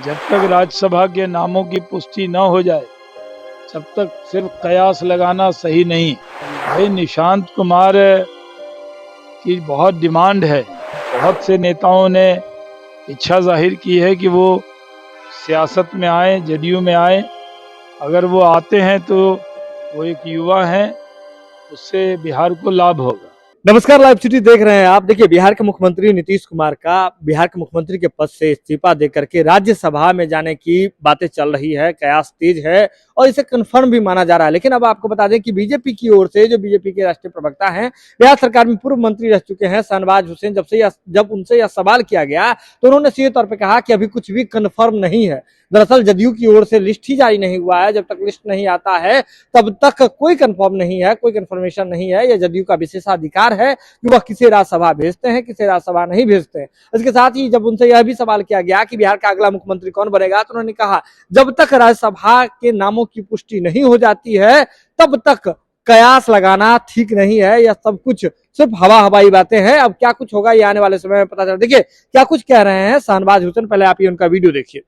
जब तक राज्यसभा के नामों की पुष्टि न हो जाए तब तक सिर्फ कयास लगाना सही नहीं। भाई निशांत कुमार की बहुत डिमांड है। बहुत से नेताओं ने इच्छा जाहिर की है कि वो सियासत में आए, जदयू में आए। अगर वो आते हैं तो वो एक युवा हैं, उससे बिहार को लाभ होगा। नमस्कार, लाइव सिटी देख रहे हैं आप। देखिए, बिहार के मुख्यमंत्री नीतीश कुमार का बिहार के मुख्यमंत्री के पद से इस्तीफा देकर के राज्यसभा में जाने की बातें चल रही है। कयास तेज है और इसे कंफर्म भी माना जा रहा है। लेकिन अब आपको बता दें कि बीजेपी की ओर से, जो बीजेपी के राष्ट्रीय प्रवक्ता हैं, बिहार सरकार में पूर्व मंत्री रह चुके हैं शहनवाज हुसैन, जब उनसे यह सवाल किया गया तो उन्होंने सीधे तौर पर कहा कि अभी कुछ भी कंफर्म नहीं है। दरअसल जदयू की ओर से लिस्ट ही जारी नहीं हुआ है। जब तक लिस्ट नहीं आता है तब तक कोई कंफर्म नहीं है, कोई कंफर्मेशन नहीं है। यह जदयू का विशेषाधिकार है कि वह किसे राज्यसभा भेजते हैं, किसे राज्यसभा नहीं भेजते हैं। इसके साथ ही जब उनसे यह भी सवाल किया गया कि बिहार का अगला मुख्यमंत्री कौन बनेगा, तो उन्होंने कहा जब तक राज्यसभा के नामों की पुष्टि नहीं हो जाती है तब तक कयास लगाना ठीक नहीं है। यह सब कुछ सिर्फ हवाई बातें हैं। अब क्या कुछ होगा ये आने वाले समय में पता चल। देखिए क्या कुछ कह रहे हैं शहनवाज हुसैन, पहले आप ये उनका वीडियो देखिए।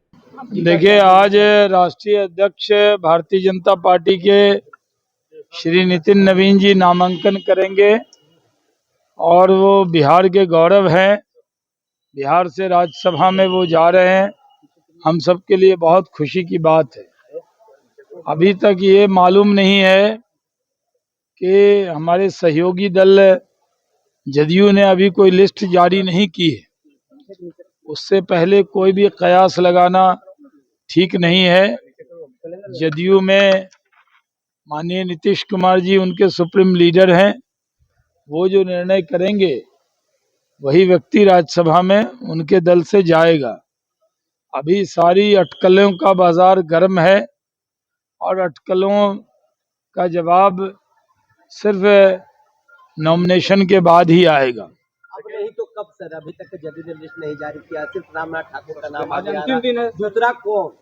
देखिए, आज राष्ट्रीय अध्यक्ष भारतीय जनता पार्टी के श्री नितिन नवीन जी नामांकन करेंगे और वो बिहार के गौरव हैं। बिहार से राज्यसभा में वो जा रहे हैं, हम सब के लिए बहुत खुशी की बात है। अभी तक ये मालूम नहीं है कि हमारे सहयोगी दल जदयू ने अभी कोई लिस्ट जारी नहीं की है। उससे पहले कोई भी कयास लगाना ठीक नहीं है। जदयू में माननीय नीतीश कुमार जी उनके सुप्रीम लीडर हैं। वो जो निर्णय करेंगे वही व्यक्ति राज्यसभा में उनके दल से जाएगा। अभी सारी अटकलों का बाजार गर्म है और अटकलों का जवाब सिर्फ नॉमिनेशन के बाद ही आएगा। अब नहीं तो कब सर? अभी तक जदयू ने लिस्ट नहीं जारी किया, सिर्फ रामनाथ ठाकुर का नाम आगे आ रहा है। दूसरा कौन?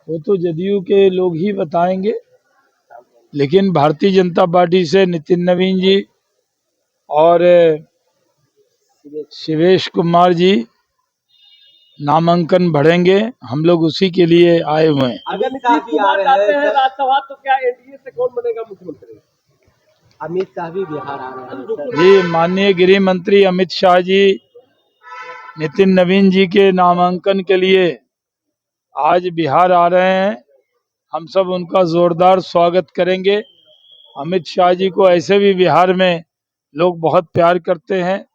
वो तो जदयू के लोग ही बताएंगे, लेकिन भारतीय जनता पार्टी से नितिन नवीन जी और शिवेश कुमार जी नामांकन भरेंगे। हम लोग उसी के लिए आए हुए हैं। अमित शाह भी आ रहे हैं राज्यसभा, तो क्या एनडीए से कौन बनेगा मुख्यमंत्री? अमित शाह भी बिहार आ रहे हैं जी। माननीय गृह मंत्री अमित शाह जी नितिन नवीन जी के नामांकन के लिए आज बिहार आ रहे हैं। हम सब उनका जोरदार स्वागत करेंगे। अमित शाह जी को ऐसे भी बिहार में लोग बहुत प्यार करते हैं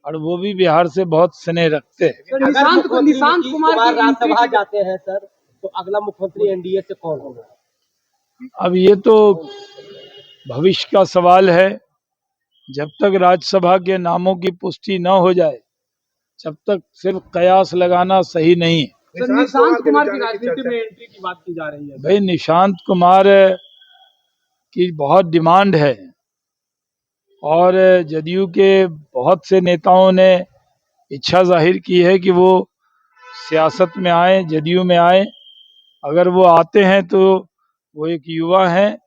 और वो भी बिहार से बहुत स्नेह रखते हैं। निशांत कुमार राज्यसभा जाते हैं सर, तो अगला मुख्यमंत्री एनडीए से कौन होगा? अब ये तो भविष्य का सवाल है। जब तक राज्यसभा के नामों की पुष्टि न हो जाए तब तक सिर्फ कयास लगाना सही नहीं है। निशांत कुमार की राजनीति में एंट्री की बात की जा रही है। भाई निशांत कुमार की बहुत डिमांड है और जदयू के बहुत से नेताओं ने इच्छा जाहिर की है कि वो सियासत में आए, जदयू में आए। अगर वो आते हैं तो वो एक युवा हैं,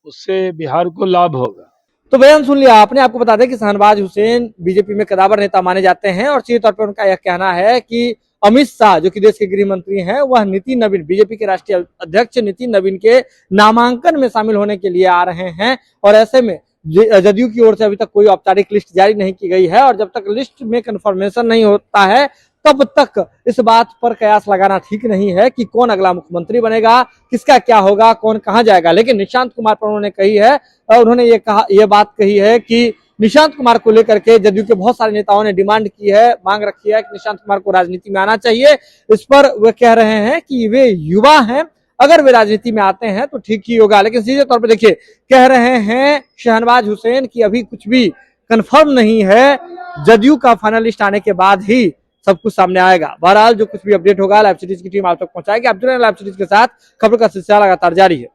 उससे बिहार को लाभ होगा। तो बयान सुन लिया आपने। आपको बता दें कि शहनवाज हुसैन बीजेपी में कदावर नेता माने जाते हैं और सीधे तौर पर उनका यह कहना है कि अमित शाह, जो कि देश के गृह मंत्री हैं, वह नितिन नवीन, बीजेपी के राष्ट्रीय अध्यक्ष नितिन नवीन के नामांकन में शामिल होने के लिए आ रहे हैं। और ऐसे में जदयू की ओर से अभी तक कोई औपचारिक लिस्ट जारी नहीं की गई है और जब तक लिस्ट में कंफर्मेशन नहीं होता है तब तक इस बात पर कयास लगाना ठीक नहीं है कि कौन अगला मुख्यमंत्री बनेगा, किसका क्या होगा, कौन कहां जाएगा। लेकिन निशांत कुमार पर उन्होंने कही है, उन्होंने ये बात कही है कि निशांत कुमार को लेकर के जदयू के बहुत सारे नेताओं ने डिमांड की है, मांग रखी है कि निशांत कुमार को राजनीति में आना चाहिए। इस पर वे कह रहे हैं कि वे युवा हैं, अगर वे राजनीति में आते हैं तो ठीक ही होगा। लेकिन सीधे तौर पर देखिए कह रहे हैं शहनवाज हुसैन की अभी कुछ भी कंफर्म नहीं है, जदयू का फाइनल लिस्ट आने के बाद ही सब कुछ सामने आएगा। बहरहाल जो कुछ भी अपडेट होगा लाइव सिटीज की टीम आप तक पहुंचाएगी। आप जुड़े लाइव सिटीज के साथ, खबरों का सिलसिला लगातार जारी है।